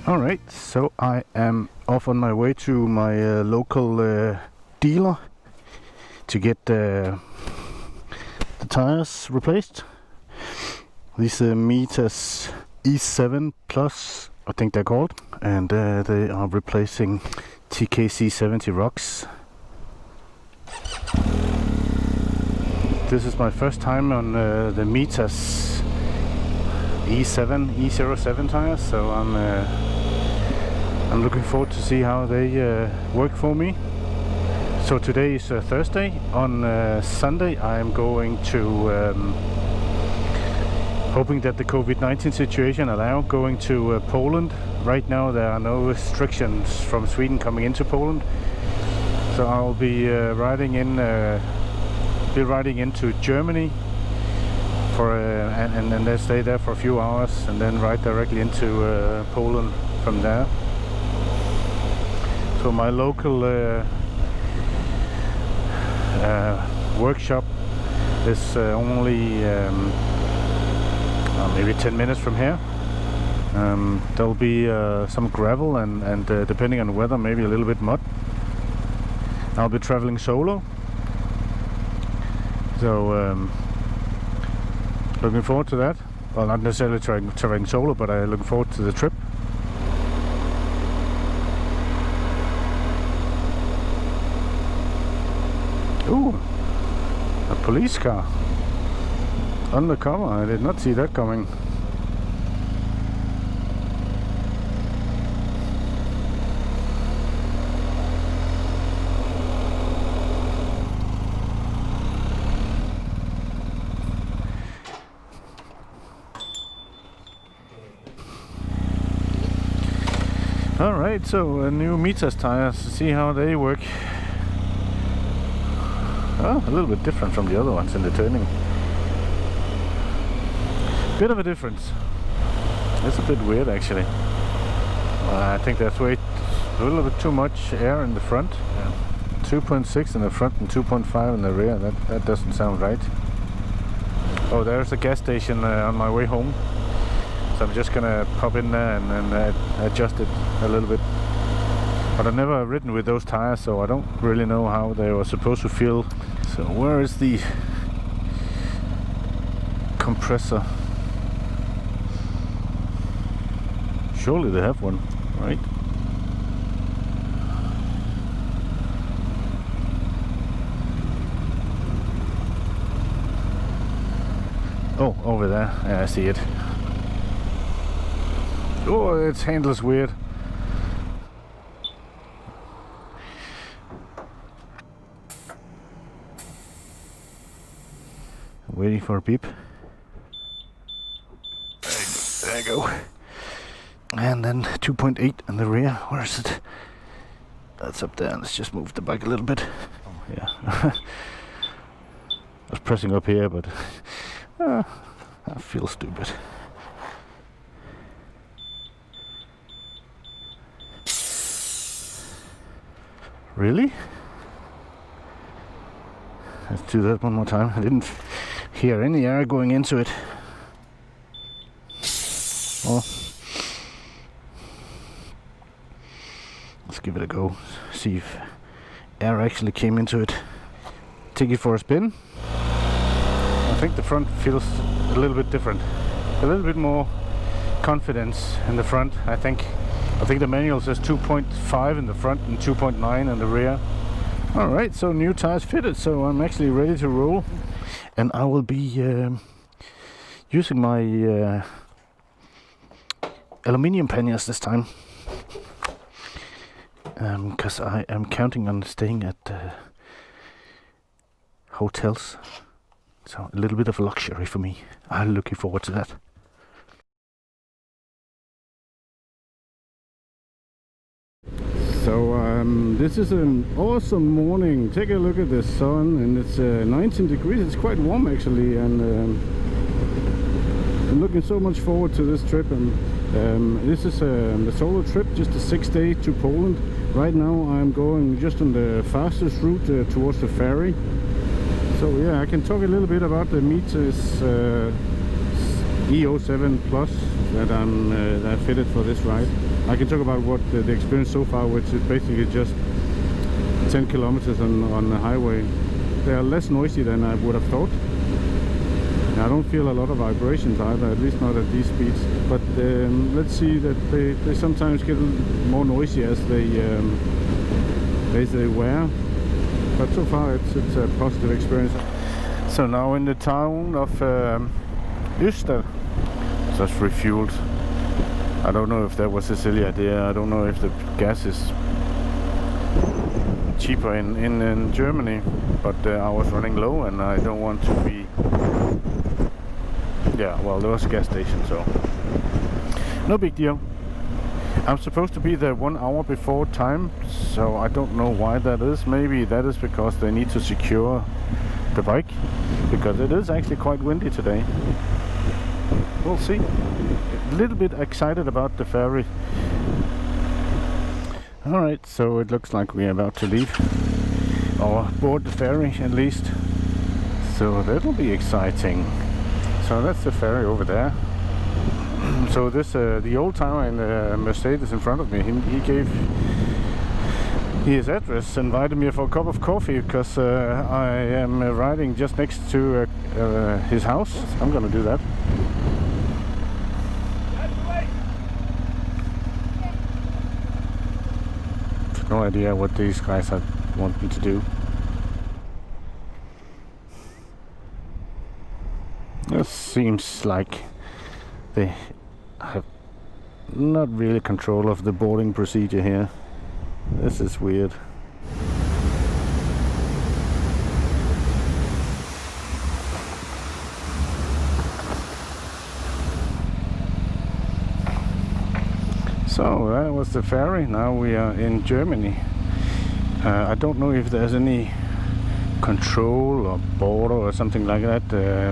Alright, so I am off on my way to my local dealer to get the tires replaced. These Meters E7 Plus, I think they're called, and they are replacing TKC70 rocks. This is my first time on the Meters E07 tires, so I'm looking forward to see how they work for me. So today is Thursday. On Sunday I am going to, hoping that the COVID-19 situation allow going to Poland. Right now there are no restrictions from Sweden coming into Poland, so I'll be riding into Germany for and then stay there for a few hours and then ride directly into Poland from there. So my local workshop is only maybe 10 minutes from here. There'll be some gravel and depending on the weather, maybe a little bit mud. I'll be traveling solo, so looking forward to that. Well, not necessarily traveling solo, but I'm looking forward to the trip. Ooh, a police car undercover. I did not see that coming. Alright, so new Meters tires, see how they work. Oh, a little bit different from the other ones in the turning. Bit of a difference. It's a bit weird actually. I think there's a little bit too much air in the front. 2.6 in the front and 2.5 in the rear. That doesn't sound right. Oh, there's a gas station on my way home. So I'm just gonna pop in there and adjust it a little bit. But I've never ridden with those tires, so I don't really know how they were supposed to feel. So where is the compressor? Surely they have one, right? Oh, over there. Yeah, I see it. Oh, its handle's weird. Waiting for a beep. There you go. And then 2.8 in the rear. Where is it? That's up there. Let's just move the bike a little bit. Oh, yeah. I was pressing up here, but I feel stupid. Really? Let's do that one more time. I didn't hear any air going into it. Well, let's give it a go. See if air actually came into it. Take it for a spin. I think the front feels a little bit different. A little bit more confidence in the front, I think. I think the manual says 2.5 in the front and 2.9 in the rear. Alright, so new tires fitted, so I'm actually ready to roll. And I will be using my aluminium panniers this time. Because I am counting on staying at hotels. So a little bit of luxury for me. I'm looking forward to that. So this is an awesome morning. Take a look at the sun, and it's 19 degrees. It's quite warm actually, and I'm looking so much forward to this trip. And this is a solo trip, just a 6-day to Poland. Right now I'm going just on the fastest route towards the ferry. So yeah, I can talk a little bit about the Meters E07 Plus that I fitted for this ride. I can talk about what the experience so far, which is basically just 10 kilometers on the highway. They are less noisy than I would have thought. I don't feel a lot of vibrations either, at least not at these speeds. But let's see that they sometimes get more noisy as they wear. But so far it's a positive experience. So now in the town of Øster, just refueled. I don't know if that was a silly idea. I don't know if the gas is cheaper in Germany, but I was running low and I don't want to be. Yeah, well, there was a gas station, so no big deal. I'm supposed to be there 1 hour before time, so I don't know why that is. Maybe that is because they need to secure the bike, because it is actually quite windy today. We'll see. A little bit excited about the ferry. Alright, so it looks like we're about to leave, or board the ferry at least. So that'll be exciting. So that's the ferry over there. So this, the old timer in the Mercedes in front of me, he gave his address, invited me for a cup of coffee, because I am riding just next to his house. I'm gonna do that. No idea what these guys want me to do. This seems like they have not really control of the boarding procedure here. This is weird. So that was the ferry. Now we are in Germany. I don't know if there's any control or border or something like that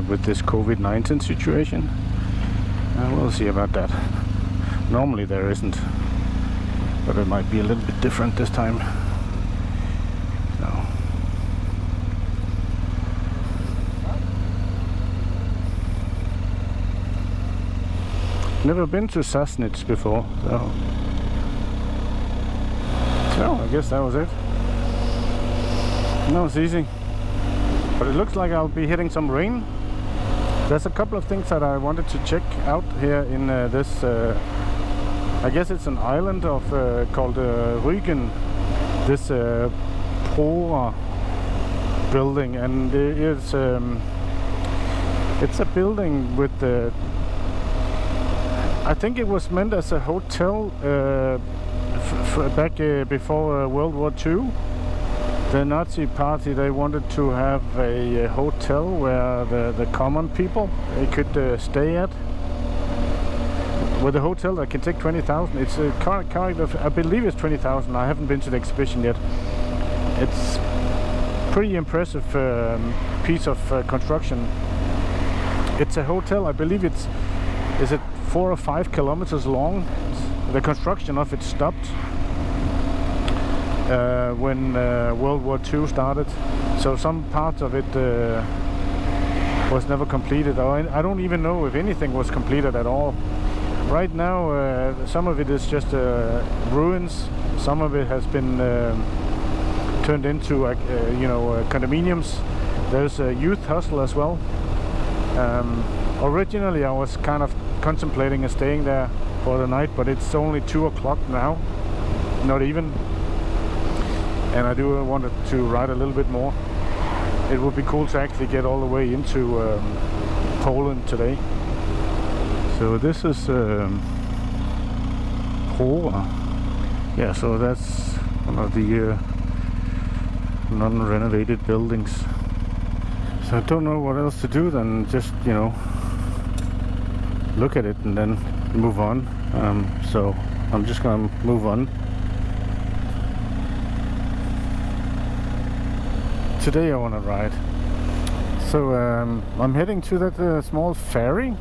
with this COVID-19 situation. We'll see about that. Normally there isn't, but it might be a little bit different this time. So. Never been to Sassnitz before, so I guess that was it. No, it's easy. But it looks like I'll be hitting some rain. There's a couple of things that I wanted to check out here in this, I guess it's an island of called Rügen. This Pro building, and it's a building with the. I think it was meant as a hotel back before World War II. The Nazi party, they wanted to have a hotel where the common people they could stay at. With a hotel that can take 20,000. It's a kind of, I believe it's 20,000. I haven't been to the exhibition yet. It's pretty impressive piece of construction. It's a hotel. I believe is it 4 or 5 kilometers long. The construction of it stopped when World War II started, so some parts of it was never completed, or I don't even know if anything was completed at all. Right now some of it is just ruins, some of it has been turned into condominiums. There's a youth hostel as well. Originally I was kind of contemplating staying there for the night, but it's only 2 o'clock now, not even, and I do want to ride a little bit more. It would be cool to actually get all the way into Poland today. So this is Pro. Yeah, so that's one of the non-renovated buildings. So I don't know what else to do than just, look at it and then move on. So I'm just gonna move on. Today I want to ride. So I'm heading to that small ferry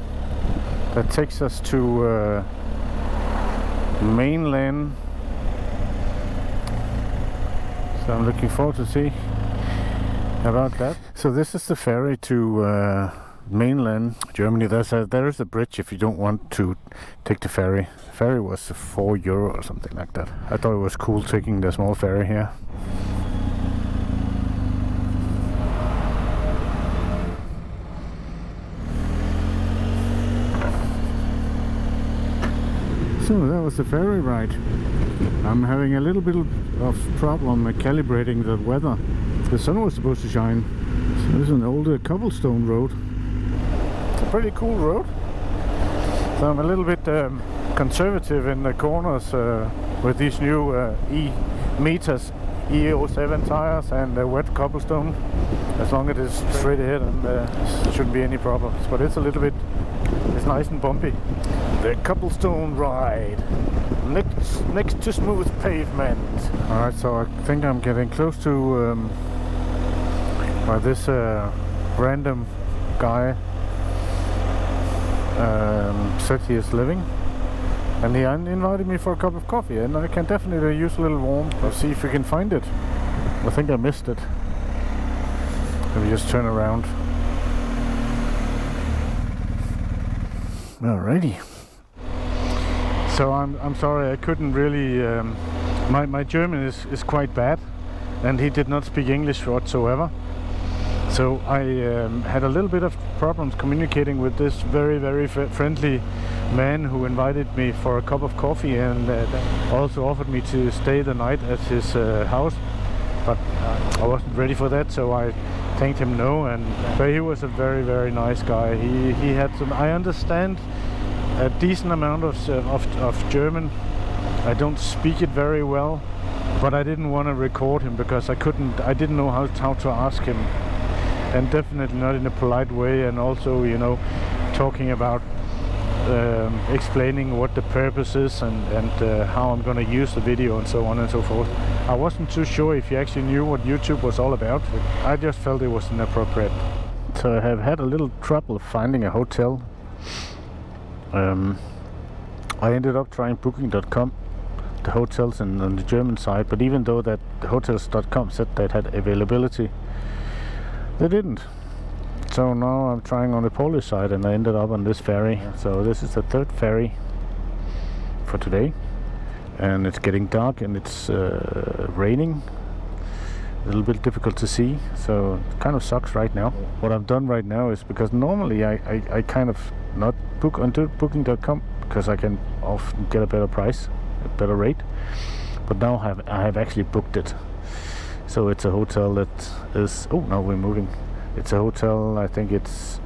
that takes us to mainland. So I'm looking forward to see about that. So this is the ferry to mainland Germany, there is a bridge if you don't want to take the ferry. The ferry was €4 or something like that. I thought it was cool taking the small ferry here. So that was the ferry ride. I'm having a little bit of problem calibrating the weather. The sun was supposed to shine. So this is an older cobblestone road. It's a pretty cool road. So I'm a little bit conservative in the corners with these new E-meters, E07 tires and wet cobblestone. As long as it's straight ahead, and there shouldn't be any problems. But it's a little bit, it's nice and bumpy. The cobblestone ride next to smooth pavement. All right, so I think I'm getting close to where this random guy said he is living, and he invited me for a cup of coffee, and I can definitely use a little warm. Let's see if we can find it. I think I missed it. Let me just turn around. Alrighty. So I'm sorry, I couldn't really. My German is quite bad, and he did not speak English whatsoever. So I had a little bit of problems communicating with this very friendly man who invited me for a cup of coffee, and also offered me to stay the night at his house. But I wasn't ready for that, so I thanked him no. But he was a very nice guy. He had some. I understand a decent amount of German. I don't speak it very well, but I didn't want to record him because I didn't know how to ask him, and definitely not in a polite way, and also, you know, talking about explaining what the purpose is and how I'm going to use the video and so on and so forth. I wasn't too sure if he actually knew what YouTube was all about. I just felt it was inappropriate. So I have had a little trouble finding a hotel. I ended up trying booking.com, the hotels on the German side, but even though that hotels.com said they had availability, they didn't. So now I'm trying on the Polish side, and I ended up on this ferry. So this is the third ferry for today, and it's getting dark and it's raining. A little bit difficult to see, so it kind of sucks right now. What I've done right now is, because normally I kind of not book onto booking.com because I can often get a better price, a better rate, but now I have actually booked it. So it's a hotel that is, oh, now we're moving. It's a hotel, I think it's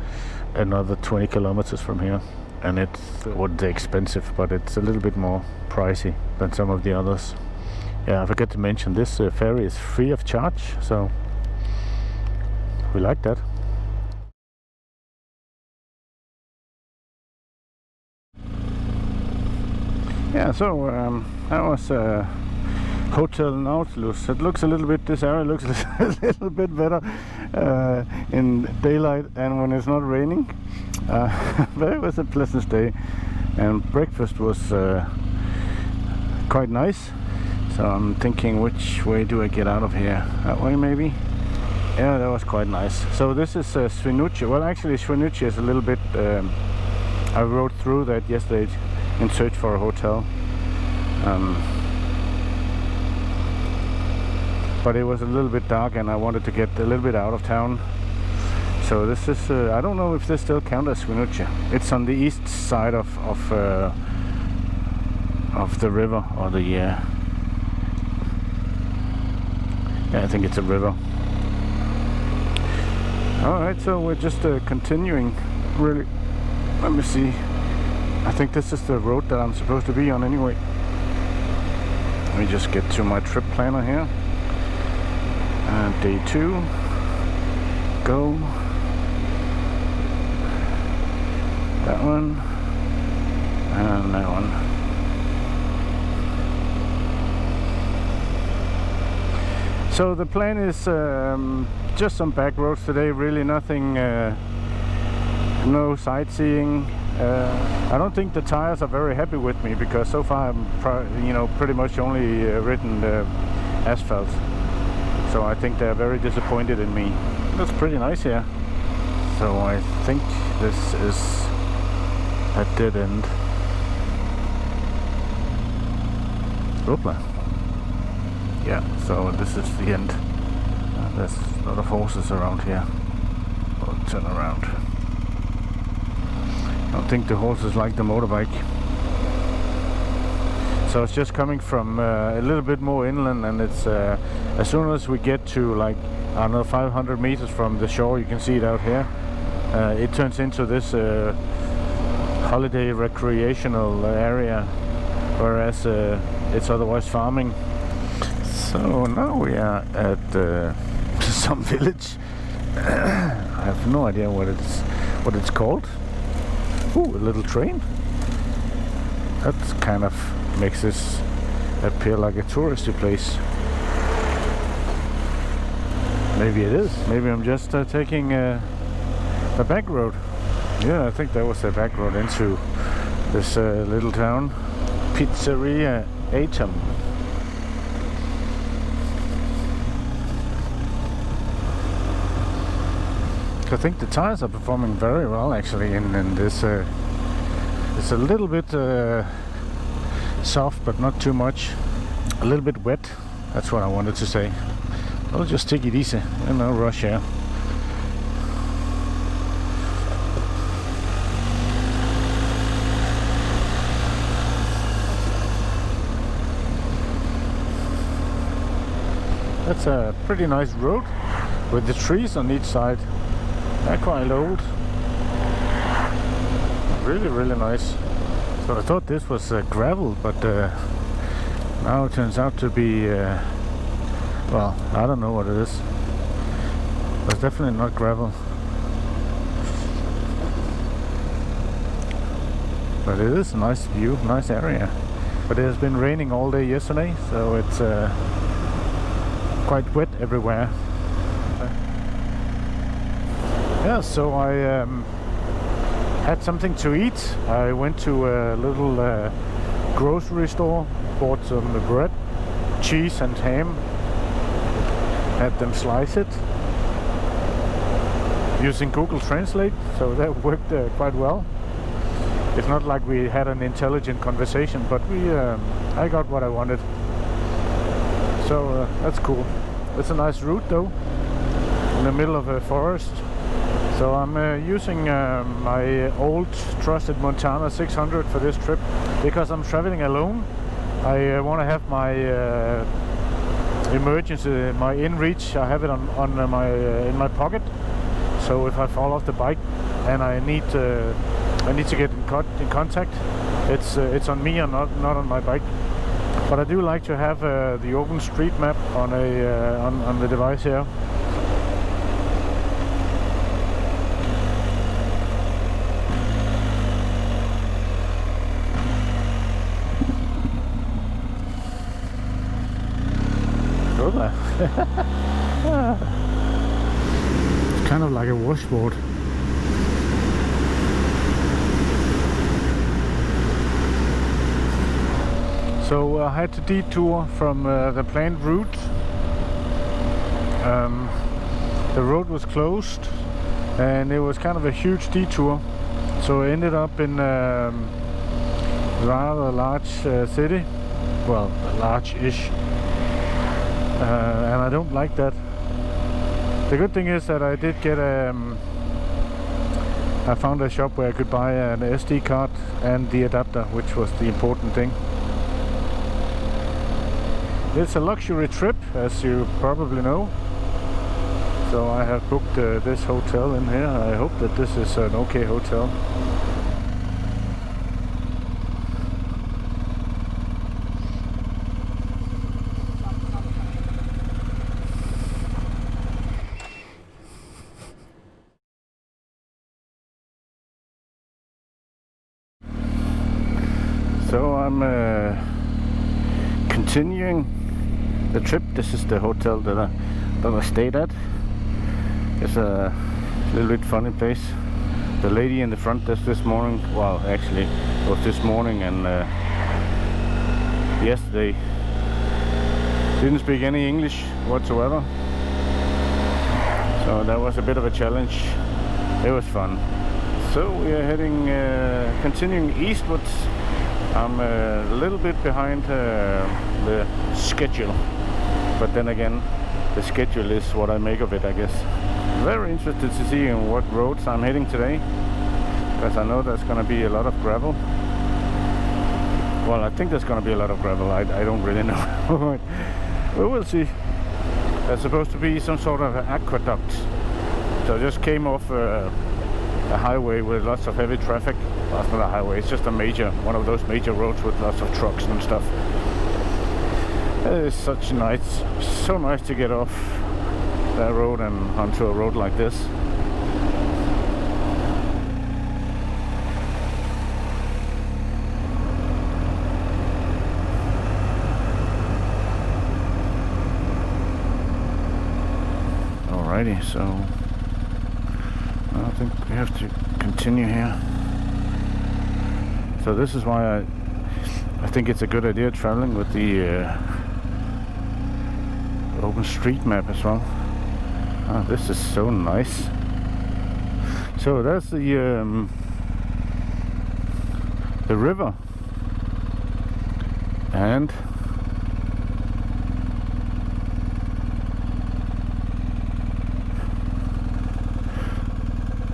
another 20 kilometers from here, and it's what's expensive, but it's a little bit more pricey than some of the others. Yeah, I forgot to mention this ferry is free of charge, so we like that. Yeah, so that was Hotel Nautilus. It looks a little bit, this area looks a little bit better in daylight and when it's not raining. But it was a pleasant day, and breakfast was quite nice. So I'm thinking, which way do I get out of here? That way maybe? Yeah, that was quite nice. So this is Świnoujście. Well, actually Świnoujście is a little bit, I rode through that yesterday in search for a hotel. But it was a little bit dark and I wanted to get a little bit out of town. So this is, I don't know if this still counts as Świnoujście. It's on the east side of the river, or the yeah, I think it's a river. Alright, so we're just continuing, really. Let me see. I think this is the road that I'm supposed to be on anyway. Let me just get to my trip planner here. Day 2. Go. That one. And that one. So the plan is just some back roads today, really nothing, no sightseeing. I don't think the tires are very happy with me, because so far I'm pretty much only ridden the asphalt. So I think they're very disappointed in me. That's pretty nice here. So I think this is a dead end. Oopla. Yeah, so this is the end. There's a lot of horses around here. I'll turn around. I don't think the horses like the motorbike. So it's just coming from a little bit more inland, and it's as soon as we get to like, I don't know, 500 meters from the shore, you can see it out here, it turns into this holiday recreational area, whereas it's otherwise farming. So now we are at some village. I have no idea what it's called. Ooh, a little train. That's kind of makes this appear like a touristy place. Maybe it is. Maybe I'm just taking the back road. Yeah, I think that was the back road into this little town. Pizzeria Atom. I think the tires are performing very well actually in this. It's a little bit soft, but not too much. A little bit wet. That's what I wanted to say. I'll just take it easy. No rush here. That's a pretty nice road with the trees on each side. They're quite old. Really, really nice. So I thought this was gravel, but now it turns out to be, well, I don't know what it is. But it's definitely not gravel. But it is a nice view, nice area. But it has been raining all day yesterday, so it's quite wet everywhere. Yeah, so I had something to eat. I went to a little grocery store, bought some bread, cheese and ham, had them slice it using Google Translate, so that worked quite well. It's not like we had an intelligent conversation, but I got what I wanted. So that's cool. It's a nice route though, in the middle of a forest. So I'm using my old trusted Montana 600 for this trip because I'm traveling alone. I want to have my emergency, my InReach. I have it on my in my pocket. So if I fall off the bike and I need to get in contact, it's on me and not on my bike. But I do like to have the open street map on on the device here. It's kind of like a washboard. So I had to detour from the planned route. The road was closed and it was kind of a huge detour. So I ended up in a rather large city. Well, large-ish. And I don't like that. The good thing is that I did get I found a shop where I could buy an SD card and the adapter, which was the important thing. It's a luxury trip, as you probably know. So I have booked this hotel in here. I hope that this is an okay hotel. So I'm continuing the trip. This is the hotel that I stayed at. It's a little bit funny place. The lady in the front desk this morning, well actually it was this morning and yesterday, didn't speak any English whatsoever. So that was a bit of a challenge. it was fun. So we are heading, continuing eastwards. I'm a little bit behind the schedule, but then again, the schedule is what I make of it, I guess. Very interested to see in what roads I'm heading today, because I know there's going to be a lot of gravel. Well, I think there's going to be a lot of gravel. I don't really know. But we'll see. There's supposed to be some sort of aqueduct. So I just came off a highway with lots of heavy traffic. Well, it's not a highway, it's just one of those major roads with lots of trucks and stuff. It is so nice to get off that road and onto a road like this. Alrighty, so I think we have to continue here. So this is why I think it's a good idea traveling with the OpenStreetMap as well. Oh, this is so nice. So that's the river, and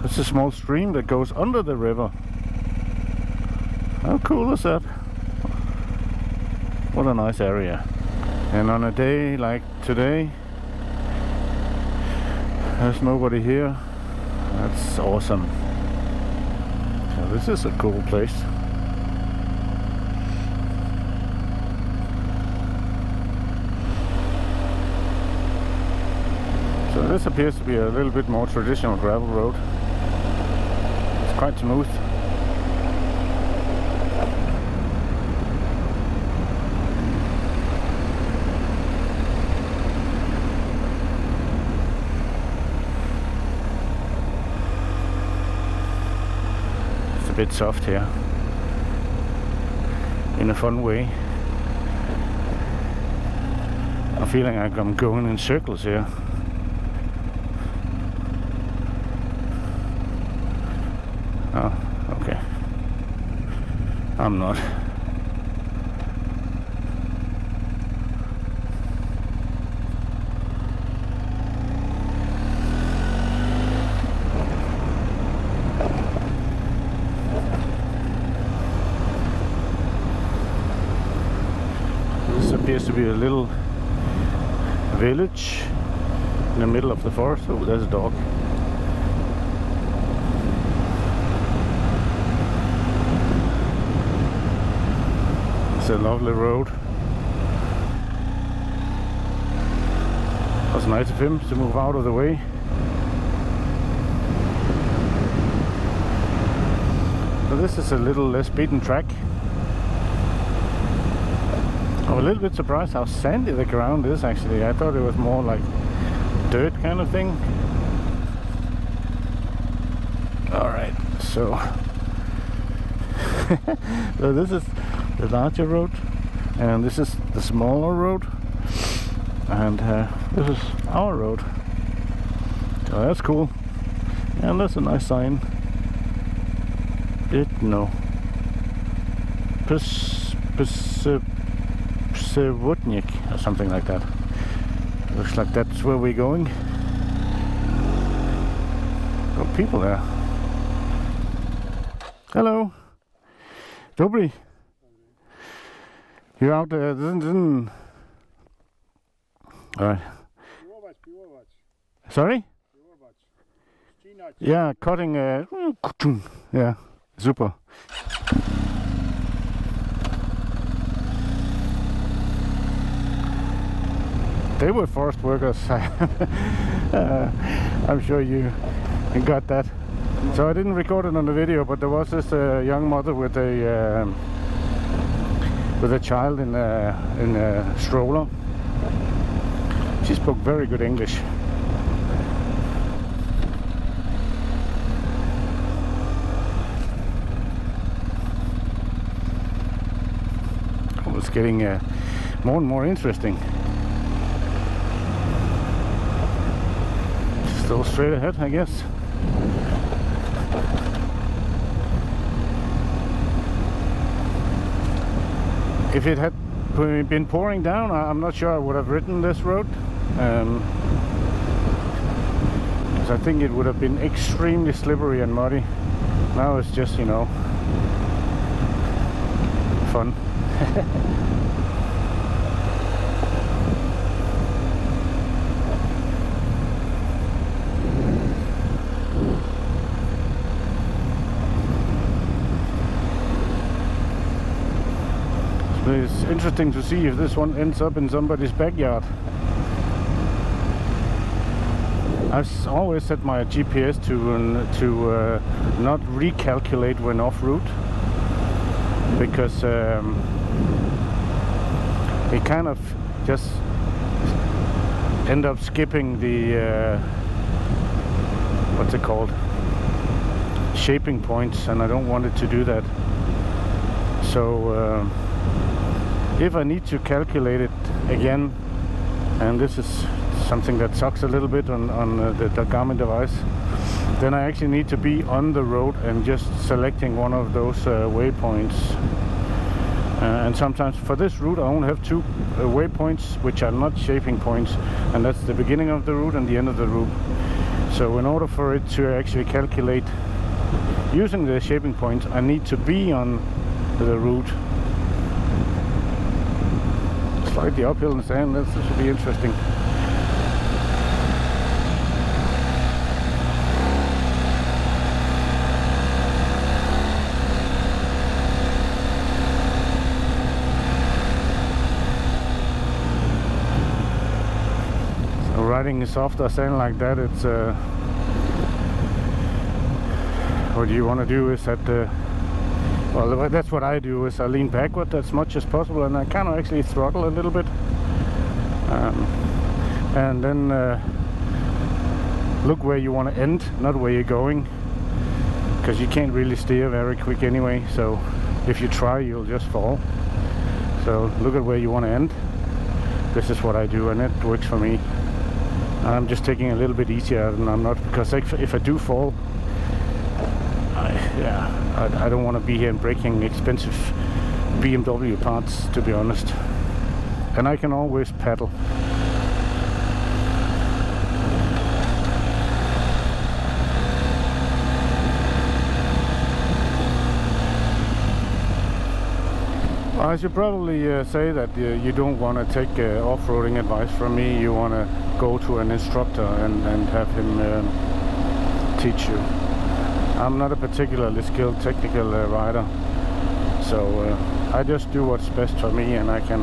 it's a small stream that goes under the river. How cool is that? What a nice area. And on a day like today, there's nobody here. That's awesome. So this is a cool place. So this appears to be a little bit more traditional gravel road. It's quite smooth. Bit soft here in a fun way. I'm feeling like I'm going in circles here. Oh, okay. I'm not. Appears to be a little village in the middle of the forest. Oh, there's a dog. It's a lovely road. It was nice of him to move out of the way. So this is a little less beaten track. I'm a little bit surprised how sandy the ground is actually. I thought it was more like dirt kind of thing. Alright, so so this is the larger road and this is the smaller road, and this is our road. So that's cool. And that's a nice sign. No. Or something like that. Looks like that's where we're going. Got people there. Hello. Dobry. You're out there. Alright. Sorry? Yeah, cutting. Yeah, super. They were forest workers. I'm sure you got that. So I didn't record it on the video, but there was this young mother with a child in a stroller. She spoke very good English. It was getting more and more interesting. Still straight ahead, I guess. If it had been pouring down, I'm not sure I would have ridden this road. Because I think it would have been extremely slippery and muddy. Now it's just, you know, fun. It's interesting to see if this one ends up in somebody's backyard. I've always set my GPS to not recalculate when off route, because it kind of just end up skipping the what's it called, shaping points, and I don't want it to do that. So if I need to calculate it again, and this is something that sucks a little bit on the Garmin device, then I actually need to be on the road and just selecting one of those waypoints. And sometimes for this route I only have two waypoints which are not shaping points, and that's the beginning of the route and the end of the route. So in order for it to actually calculate using the shaping points, I need to be on the route. Slightly uphill in sand, this should be interesting. So riding softer sand like that, it's what you want to do is at the well, that's what I do, is I lean backward as much as possible, and I kind of actually throttle a little bit, and then look where you want to end, not where you're going, because you can't really steer very quick anyway, so if you try you'll just fall. So look at where you want to end. This is what I do, and it works for me. And I'm just taking a little bit easier, and I'm not, because if I do fall, I don't want to be here and breaking expensive BMW parts, to be honest. And I can always paddle. I should probably say that you don't want to take off-roading advice from me. You want to go to an instructor and have him teach you. I'm not a particularly skilled technical rider, so I just do what's best for me, and I can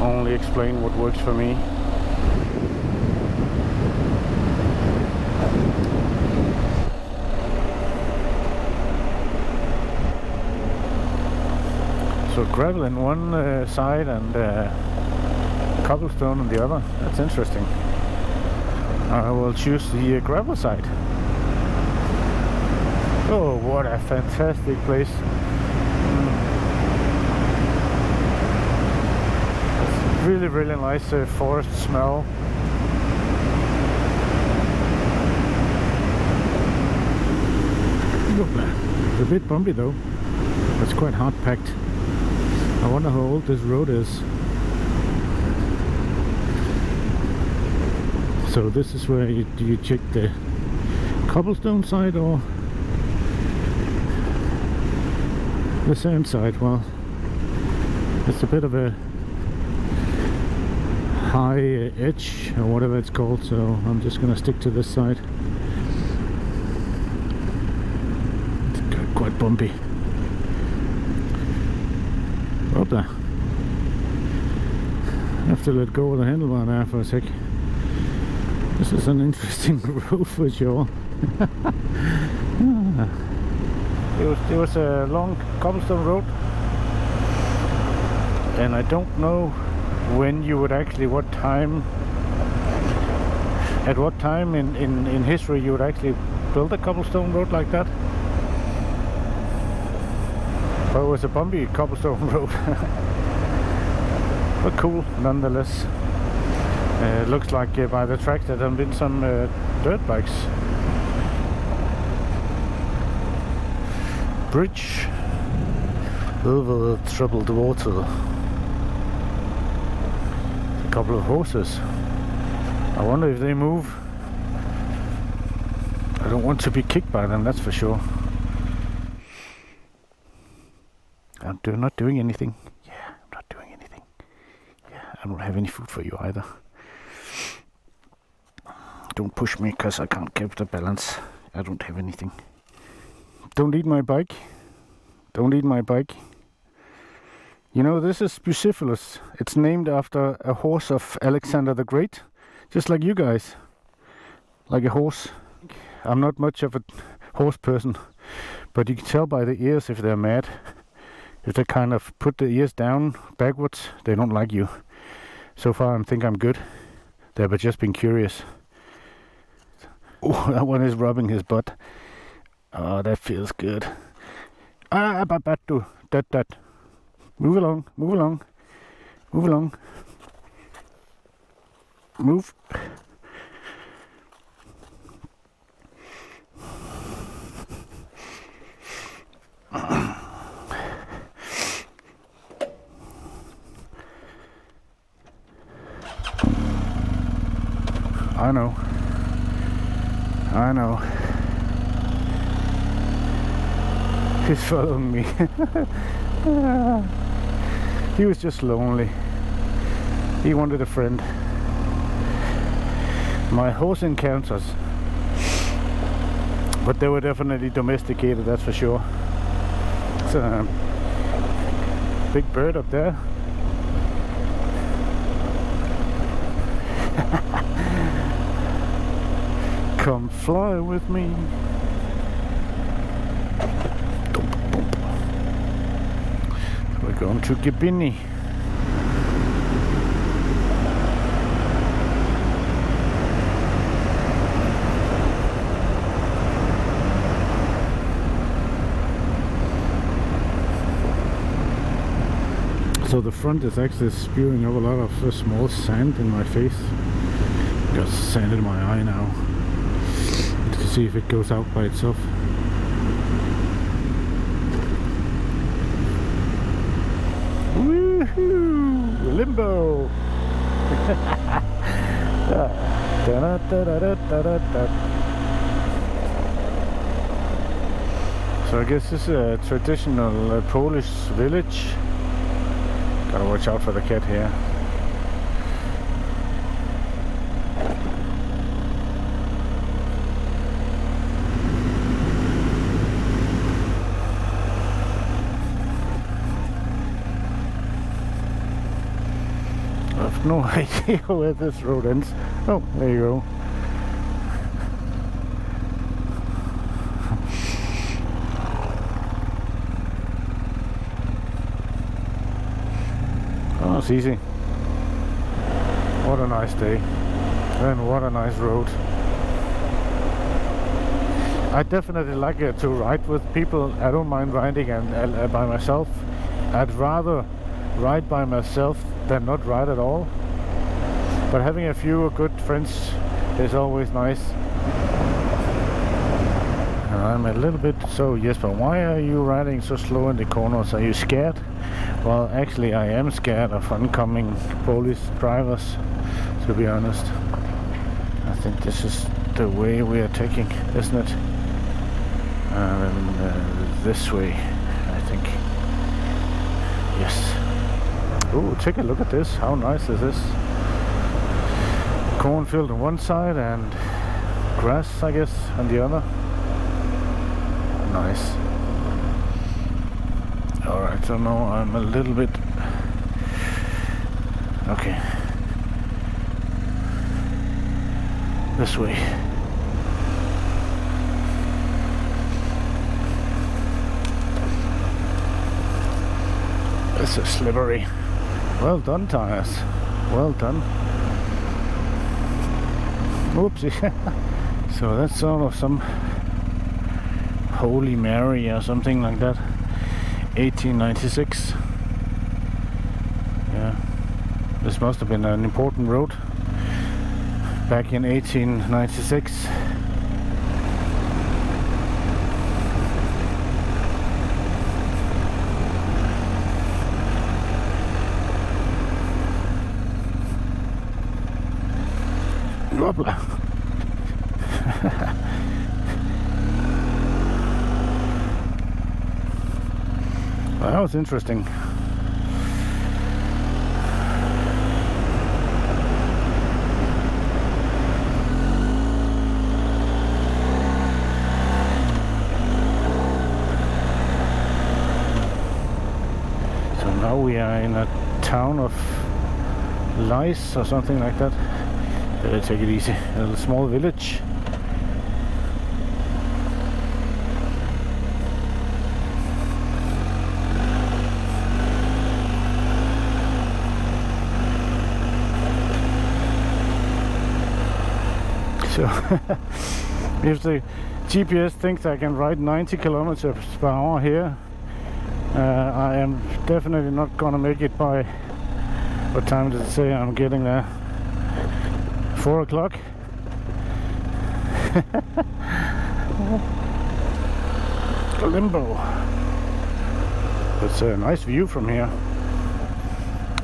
only explain what works for me. So gravel in one side and cobblestone on the other. That's interesting. I will choose the gravel side. Oh, what a fantastic place. It's really, really nice forest smell. It's a bit bumpy though. It's quite hard packed. I wonder how old this road is. So this is where you check the cobblestone side or the sand side. Well, it's a bit of a high edge or whatever it's called, so I'm just gonna stick to this side. It's quite bumpy. Up there. I have to let go of the handlebar there for a sec. This is an interesting road for sure. It was a long cobblestone road, and I don't know when you would actually, at what time in history you would actually build a cobblestone road like that. But it was a bumpy cobblestone road. But cool nonetheless. It looks like by the track there have been some dirt bikes. Bridge over troubled water. couple of horses. I wonder if they move. I don't want to be kicked by them, that's for sure. I'm not doing anything. Yeah, I'm not doing anything. Yeah, I don't have any food for you either. Don't push me, because I can't keep the balance. I don't have anything. Don't eat my bike. Don't eat my bike. You know, this is Bucephalus. It's named after a horse of Alexander the Great. Just like you guys. Like a horse. I'm not much of a horse person, but you can tell by the ears if they're mad. If they kind of put the ears down backwards, they don't like you. So far I think I'm good. They've just been curious. Oh, that one is rubbing his butt. Oh, that feels good. That. Move along, move along, move along. Move. I know. He's following me. He was just lonely. He wanted a friend. My horse encounters. But they were definitely domesticated, that's for sure. It's a big bird up there. Come fly with me. We're going to Gibini. So the front is actually spewing up a lot of small sand in my face. Got sand in my eye now. To see if it goes out by itself. Woohoo! Limbo! So I guess this is a traditional Polish village. Gotta watch out for the cat here. I have no idea where this road ends. Oh, there you go. Oh, it's easy. What a nice day. And what a nice road. I definitely like to ride with people. I don't mind riding and by myself. I'd rather ride by myself than not ride at all. But having a few good friends is always nice. And I'm a little bit so Jesper, why are you riding so slow in the corners? Are you scared? Well, actually I am scared of oncoming police drivers, to be honest. I think this is the way we are taking, isn't it? This way, I think. Yes. Oh, take a look at this. How nice is this? Cornfield on one side and grass, I guess, on the other. Nice. Alright, so now I'm a little bit... Okay. This way. This is slippery. Well done, tires. Well done. Oopsie. So that's sort of some Holy Mary or something like that. 1896. Yeah. This must have been an important road back in 1896. Gobbler. Well, that was interesting. So now we are in a town of Lice or something like that. Take it easy. A little small village. So if the GPS thinks I can ride 90 kilometers per hour here, I am definitely not gonna make it by, what time does it say I'm getting there? 4 o'clock. Limbo. It's a nice view from here.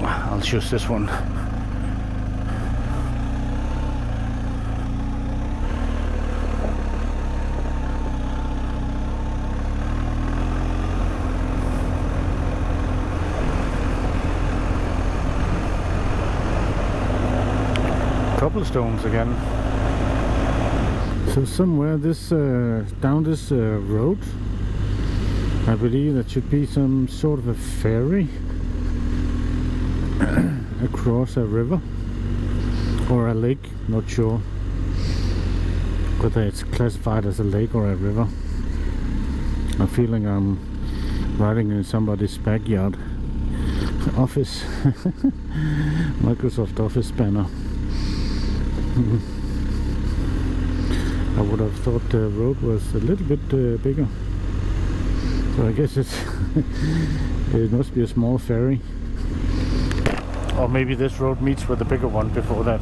I'll choose this one. Cobblestones again. So somewhere this down this road, I believe that should be some sort of a ferry across a river or a lake, not sure whether it's classified as a lake or a river. I'm feeling I'm riding in somebody's backyard. Office. Microsoft Office banner. I would have thought the road was a little bit bigger, so I guess it's it must be a small ferry, or maybe this road meets with the bigger one before that.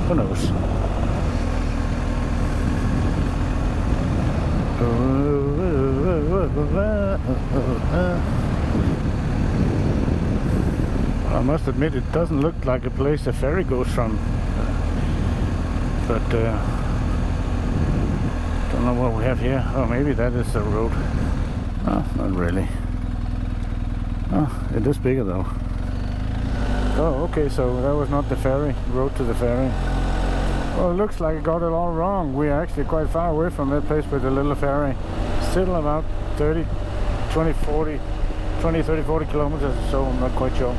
Who knows? I must admit it doesn't look like a place a ferry goes from. But don't know what we have here. Oh, maybe that is the road. Oh, not really. Oh, it is bigger though. Oh, okay, so that was not the ferry, road to the ferry. Well, it looks like I got it all wrong. We are actually quite far away from that place with the little ferry. Still about 30, 40 kilometers or so, I'm not quite sure.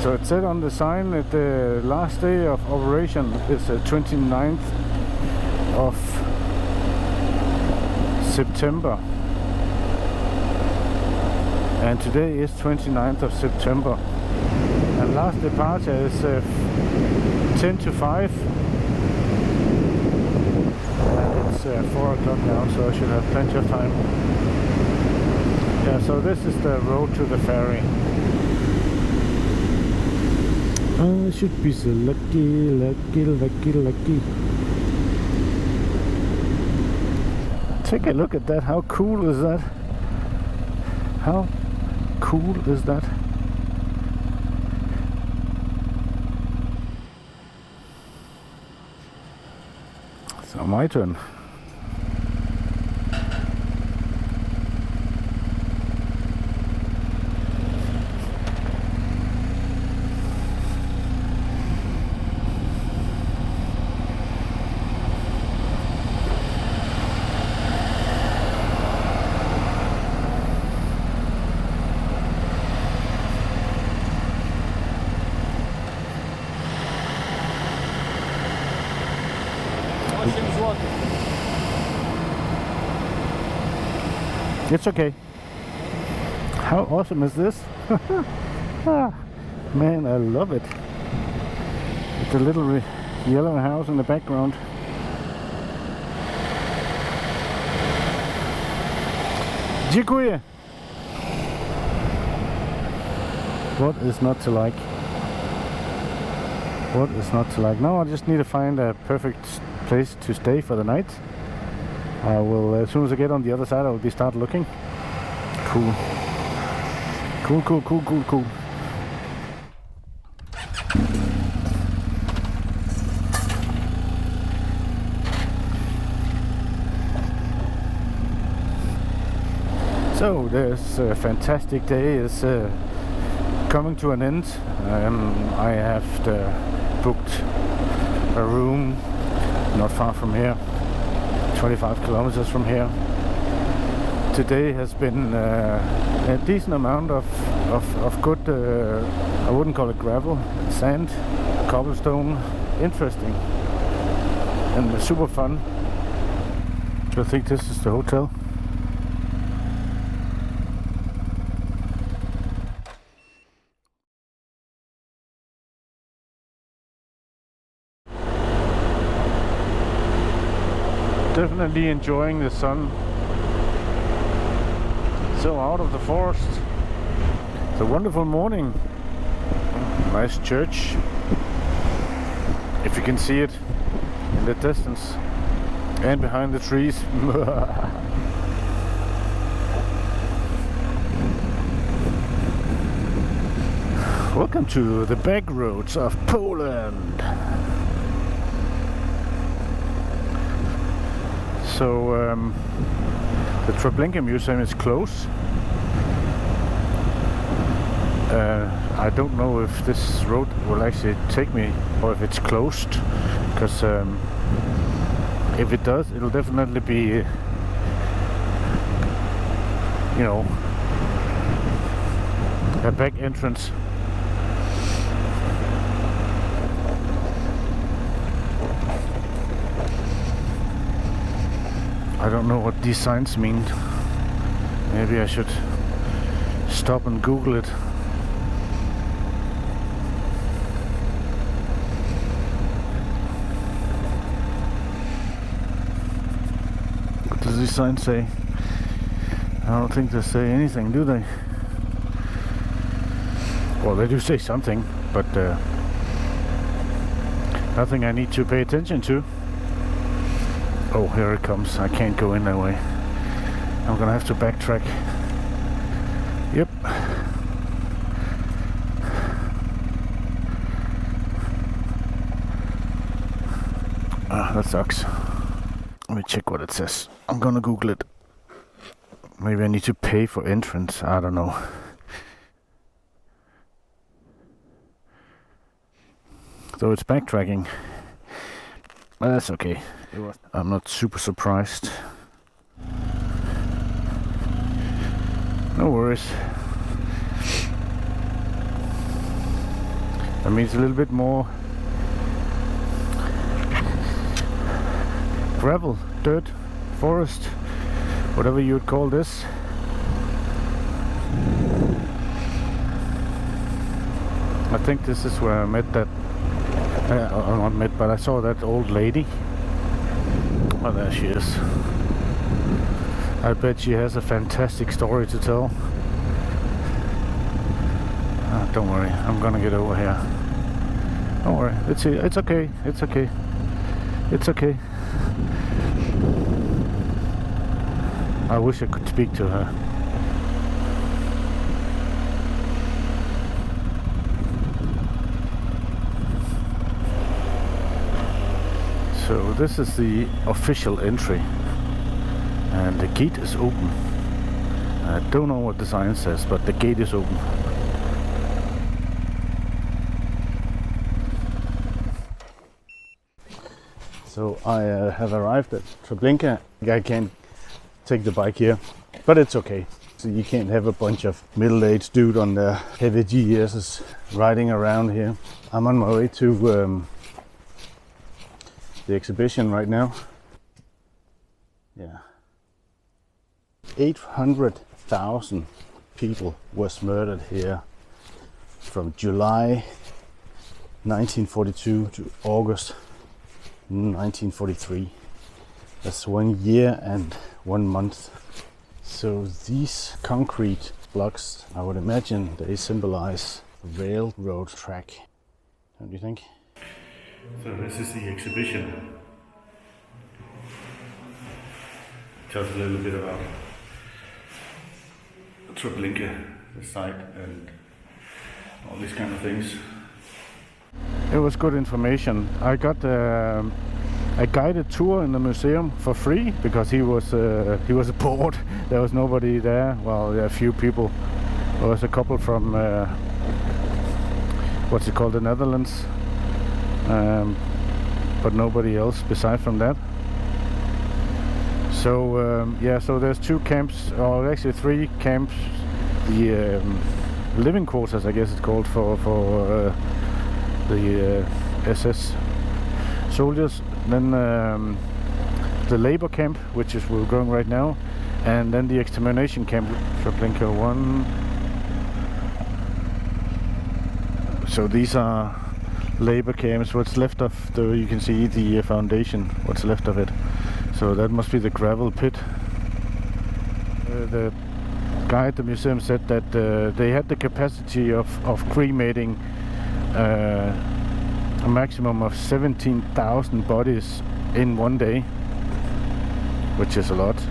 So it said on the sign that the last day of operation is the 29th of September. And today is 29th of September. And last departure is 10 to 5. And it's 4 o'clock now, so I should have plenty of time. Yeah, so this is the road to the ferry. I should be so lucky, lucky, lucky, lucky. Take a look at that. How cool is that? How cool is that? So my turn. It's okay. How awesome is this? Man, I love it. With the little yellow house in the background. Dziękuję. What is not to like? What is not to like? Now I just need to find a perfect place to stay for the night. I will, as soon as I get on the other side, I will start looking. Cool. Cool, cool, cool, cool, cool. So this fantastic day is coming to an end. I have booked a room not far from here, 25 kilometers from here. Today has been a decent amount of good, I wouldn't call it gravel, sand, cobblestone, interesting and super fun. I think this is the hotel. Definitely enjoying the sun. So out of the forest. It's a wonderful morning. Nice church. If you can see it in the distance and behind the trees. Welcome to the backroads of Poland. So the Treblinka museum is closed. I don't know if this road will actually take me or if it's closed, because if it does, it'll definitely be, you know, a back entrance. I don't know what these signs mean. Maybe I should stop and Google it. What does these signs say? I don't think they say anything, do they? Well, they do say something, but nothing I need to pay attention to. Oh, here it comes. I can't go in that way. I'm gonna have to backtrack. Yep. That sucks. Let me check what it says. I'm gonna Google it. Maybe I need to pay for entrance. I don't know. So it's backtracking. But that's okay. I'm not super surprised. No worries. That means a little bit more gravel, dirt, forest, whatever you would call this. I think this is where I met that, not met, but I saw that old lady. Oh, there she is. I bet she has a fantastic story to tell. Don't worry, I'm gonna get over here. Don't worry, it's okay, it's okay. It's okay. I wish I could speak to her. So this is the official entry, and the gate is open. I don't know what the sign says, but the gate is open. So I have arrived at Treblinka. I can't take the bike here, but it's okay. So you can't have a bunch of middle-aged dude on their heavy GS's riding around here. I'm on my way to the exhibition right now. Yeah. 800,000 people was murdered here from July 1942 to August 1943. That's 1 year and 1 month. So these concrete blocks, I would imagine they symbolize a railroad track. Don't you think? So this is the exhibition. Tells a little bit about Treblinka, the site, and all these kind of things. It was good information. I got a guided tour in the museum for free because he was bored. there was nobody there. Well, yeah, a few people. There was a couple from what's it called, the Netherlands, but nobody else beside from that. So yeah, so there's 2 camps, or actually 3 camps. The living quarters, I guess it's called, for the SS soldiers. Then the labor camp, which is where we're going right now, and then the extermination camp, Treblinka 1. So these are labor camps. What's left of the, you can see the foundation, what's left of it. So that must be the gravel pit. The guy at the museum said that they had the capacity of cremating a maximum of 17,000 bodies in one day, which is a lot.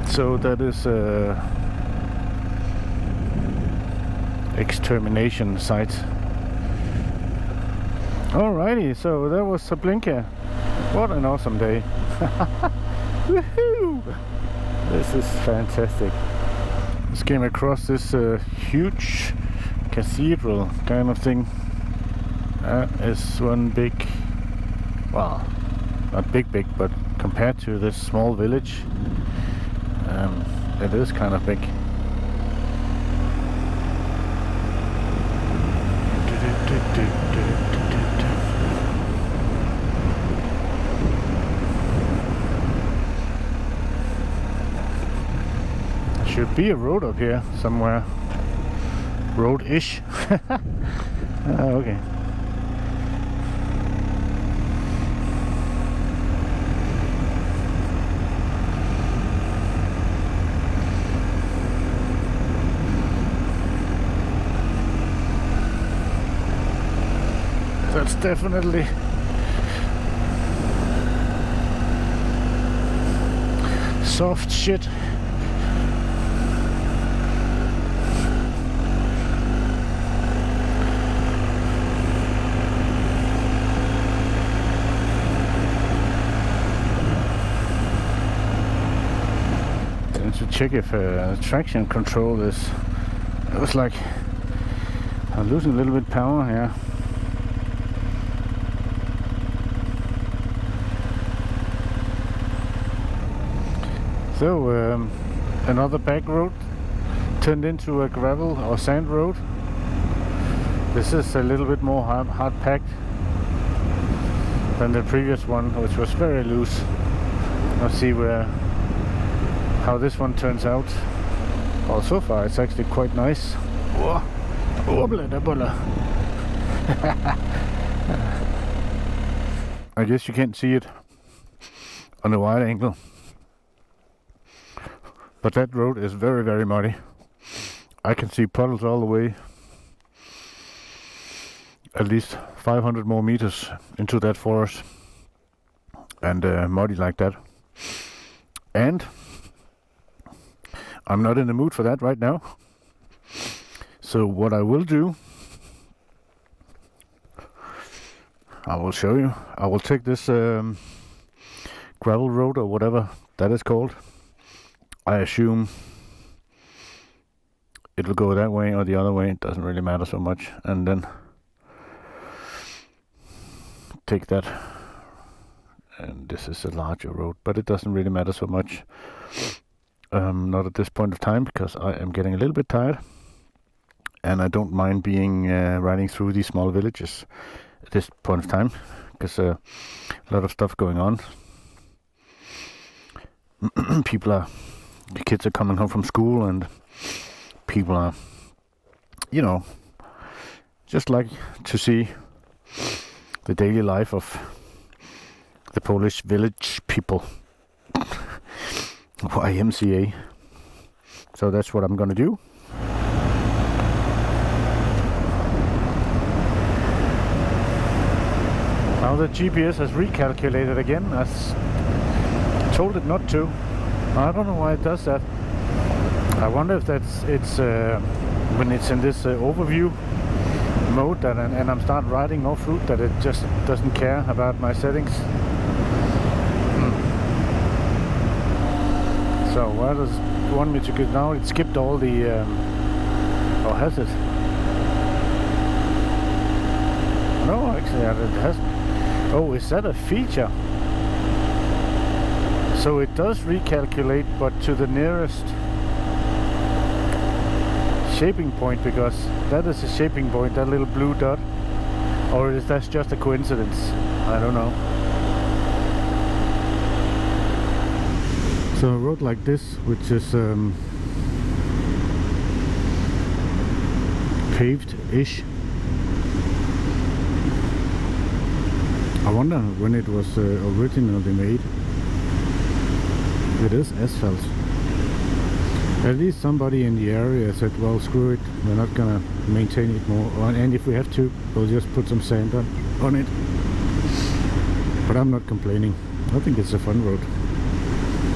So that is extermination site. Alrighty, so that was Treblinka. What an awesome day. Woohoo! This is fantastic. Just came across this huge cathedral kind of thing. It's one big, well, not big, but compared to this small village, it is kind of big. Should be a road up here somewhere. Road-ish. Okay. That's definitely soft shit. To check if traction control is, it was like I'm losing a little bit power here. So another back road turned into a gravel or sand road. This is a little bit more hard packed than the previous one, which was very loose. Let's see how this one turns out. Well, so far it's actually quite nice. I guess you can't see it on a wide angle, but that road is very, very muddy. I can see puddles all the way at least 500 more meters into that forest, and muddy like that. And I'm not in the mood for that right now. So what I will do, I will show you. I will take this gravel road or whatever that is called. I assume it will go that way or the other way. It doesn't really matter so much. And then take that. And this is a larger road, but it doesn't really matter so much. Not at this point of time, because I am getting a little bit tired, and I don't mind being riding through these small villages at this point of time, because a lot of stuff going on. The kids are coming home from school, and people are, you know, just like to see the daily life of the Polish village people. YMCA. So that's what I'm gonna do. Now the GPS has recalculated again. I told it not to. I don't know why it does that. I wonder if it's when it's in this overview mode that and I'm start riding off route, that it just doesn't care about my settings. So So where does it want me to get now? It skipped all the... or has it? No, actually it hasn't. Oh, is that a feature? So it does recalculate, but to the nearest shaping point, because that is a shaping point, that little blue dot. Or is that just a coincidence? I don't know. So a road like this, which is paved-ish. I wonder when it was originally made. It is asphalt. At least somebody in the area said, well, screw it, we're not gonna maintain it more, and if we have to, we'll just put some sand on it. But I'm not complaining. I think it's a fun road.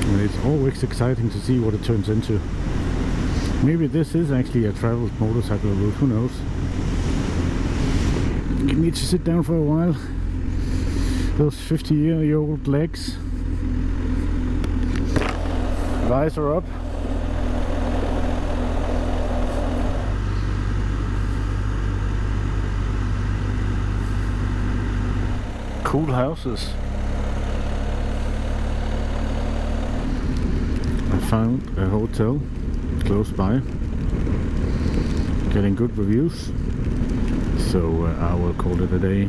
And it's always exciting to see what it turns into. Maybe this is actually a traveled motorcycle route, who knows? You need to sit down for a while. Those 50-year-old legs. Visor up. Cool houses. I found a hotel close by, getting good reviews, so I will call it a day.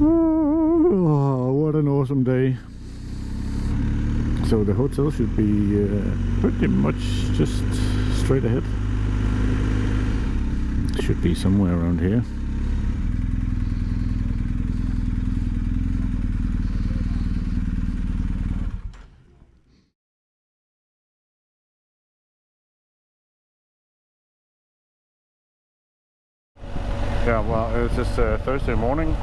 Oh, what an awesome day. So the hotel should be pretty much just straight ahead. Should be somewhere around here. Yeah, well, it's just Thursday morning.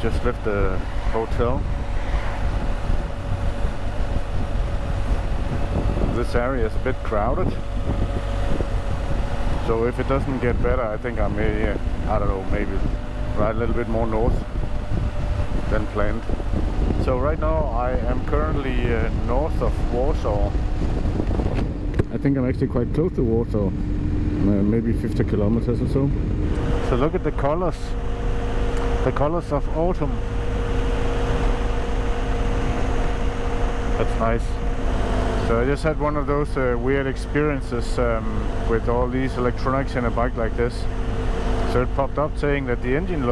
Just left the hotel. This area is a bit crowded. So if it doesn't get better, I think I may, I don't know, maybe ride a little bit more north than planned. So right now I am currently north of Warsaw. I think I'm actually quite close to Warsaw. Maybe 50 kilometers or so. So look at the colors of autumn. That's nice. So I just had one of those weird experiences with all these electronics in a bike like this. So it popped up saying that the engine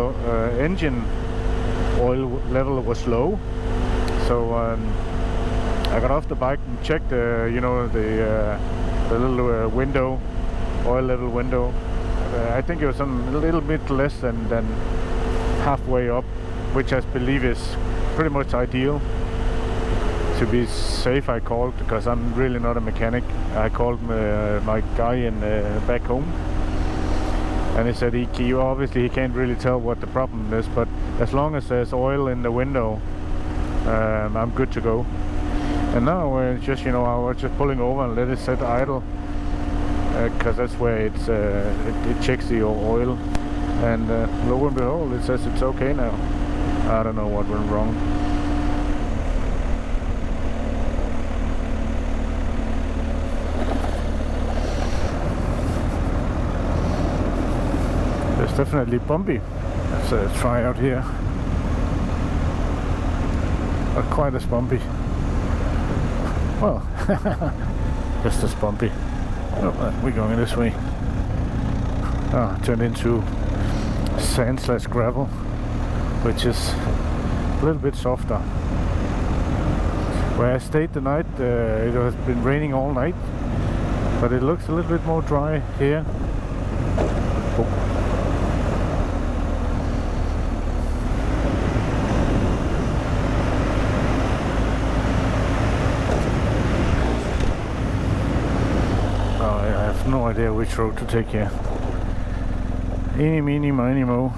oil level was low. So I got off the bike and checked you know, the little window, oil level window. I think it was a little bit less than halfway up, which I believe is pretty much ideal. To be safe, I called, because I'm really not a mechanic. I called my guy in back home, and he said he obviously he can't really tell what the problem is, but as long as there's oil in the window, I'm good to go. And now just, you know, I was just pulling over and let it set idle, because that's where it checks the oil, and lo and behold, it says it's okay now. I don't know what went wrong. It's definitely bumpy. Let's try out here. Not quite as bumpy. Well, just as bumpy. Oh, we're going this way. Turned into sand/gravel, which is a little bit softer. Where I stayed the night, it has been raining all night, but it looks a little bit more dry here. No idea which road to take here. Eeny, meeny, miny, mo.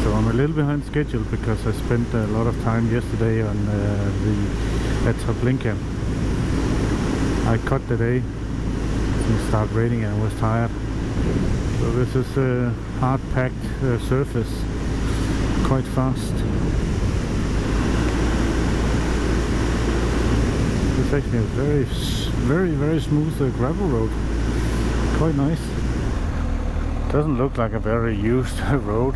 So I'm a little behind schedule because I spent a lot of time yesterday on at Treblinka. I cut the day. It started raining and I was tired. So this is a hard-packed surface, quite fast. It's actually a very smooth gravel road. Quite nice. Doesn't look like a very used road.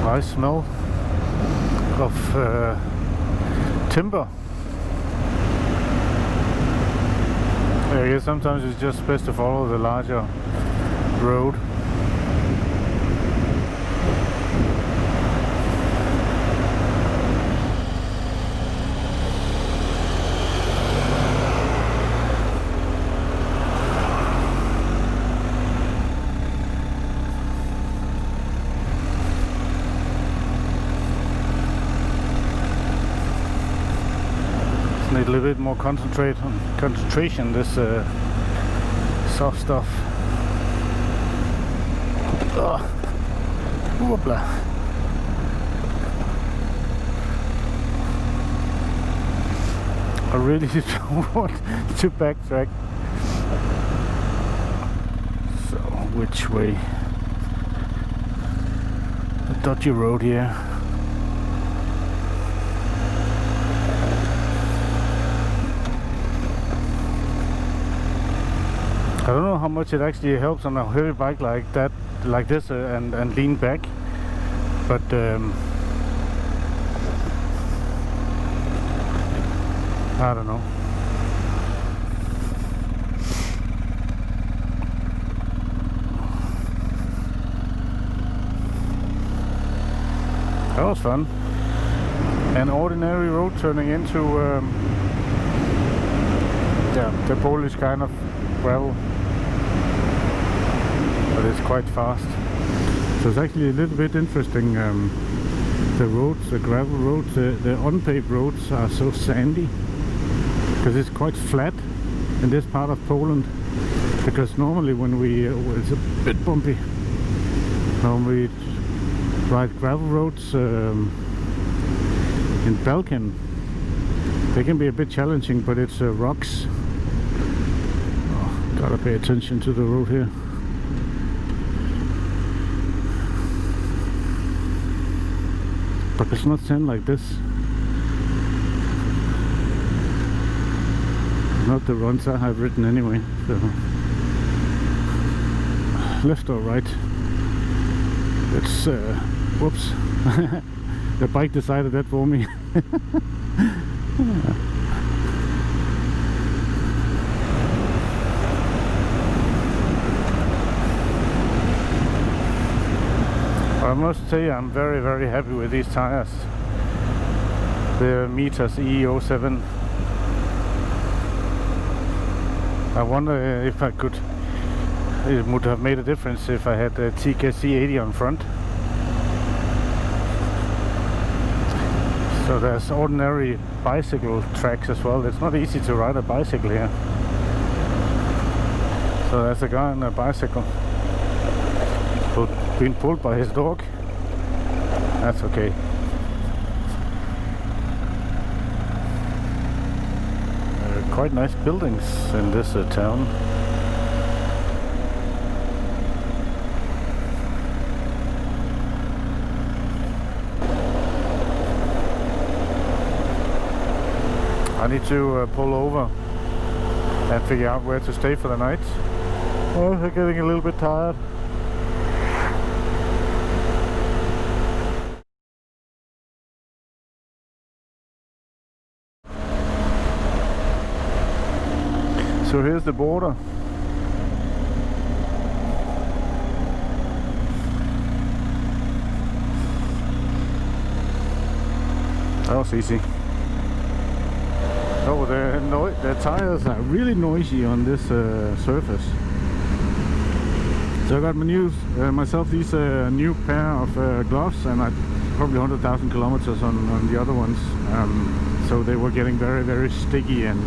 I smell of timber. Yeah, sometimes it's just best to follow the larger road. Need a little bit more concentration, this soft stuff. Whoopla. I really don't want to backtrack. So, which way? A dodgy road here. I don't know how much it actually helps on a heavy bike like that, like this, and lean back, but I don't know. That was fun. An ordinary road turning into yeah, the Polish kind of gravel. But it's quite fast. So it's actually a little bit interesting. The roads, the gravel roads, the unpaved roads are so sandy because it's quite flat in this part of Poland. Because normally when it's a bit bumpy. When we ride gravel roads in Balkan, they can be a bit challenging, but it's rocks. Oh, gotta pay attention to the road here. But it's not sand like this. Not the runs I have written anyway. So left or right? It's whoops. The bike decided that for me. I must say I'm very happy with these tires. The Meters E07. I wonder if I could. It would have made a difference if I had the TKC80 on front. So there's ordinary bicycle tracks as well. It's not easy to ride a bicycle here. So there's a guy on a bicycle being pulled by his dog. That's okay. Quite nice buildings in this town. I need to pull over and figure out where to stay for the night. Oh, I'm getting a little bit tired. So here's the border. That was easy. Oh, the tires are really noisy on this surface. So I got myself these new pair of gloves, and I probably 100,000 kilometers on the other ones. So they were getting very sticky and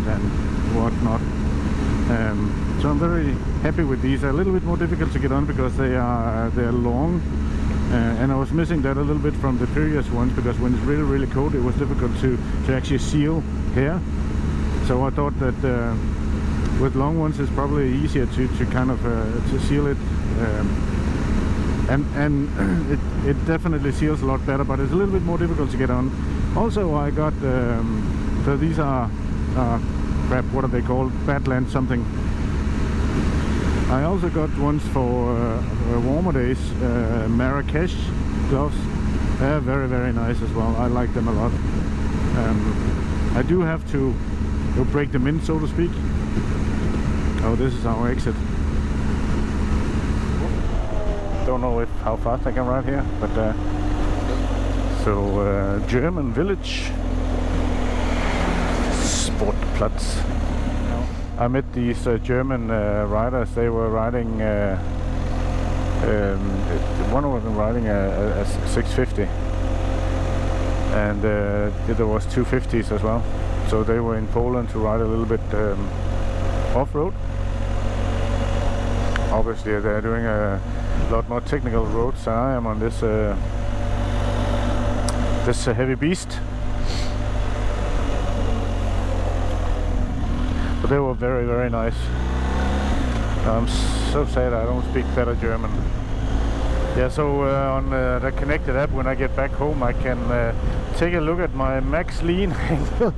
whatnot. So I'm very happy with these. They're a little bit more difficult to get on because they're long, and I was missing that a little bit from the previous ones, because when it's really, really cold, it was difficult to actually seal here. So I thought that with long ones it's probably easier to kind of to seal it, and it definitely seals a lot better, but it's a little bit more difficult to get on. Also, I got so these are crap, what are they called? Badland something. I also got ones for warmer days, Marrakesh gloves. They're very, very nice as well. I like them a lot. I do have to break them in, so to speak. Oh, this is our exit. Don't know how fast I can ride here, but so German village, Sportplatz. I met these German riders. They were riding, one of them riding a 650, and there was 250s as well. So they were in Poland to ride a little bit off-road. Obviously they're doing a lot more technical roads than I am on this this heavy beast. But they were very, very nice. I'm so sad I don't speak better German. Yeah, so on the connected app, when I get back home, I can take a look at my max lean angle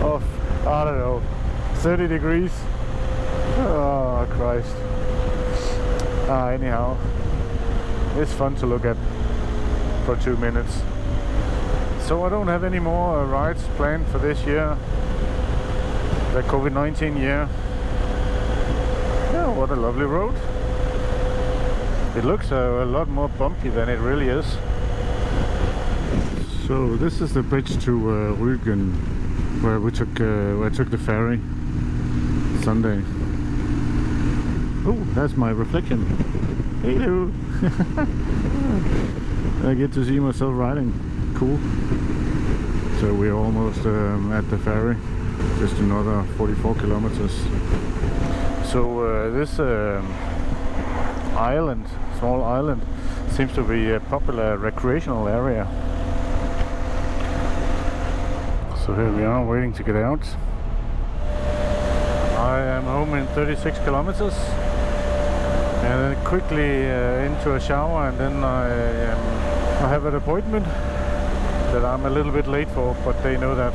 of, I don't know, 30 degrees. Oh Christ. Anyhow, it's fun to look at for 2 minutes. So I don't have any more rides planned for this year, the COVID-19 year. Yeah, what a lovely road. It looks a lot more bumpy than it really is. So this is the bridge to Rügen, where I took the ferry Sunday. Oh, that's my reflection. Hello. I get to see myself riding. Cool. So we're almost at the ferry. Just another 44 kilometers. So this island, small island, seems to be a popular recreational area. So here we are, waiting to get out. I am home in 36 kilometers, and then quickly into a shower, and then I have an appointment that I'm a little bit late for, but they know that.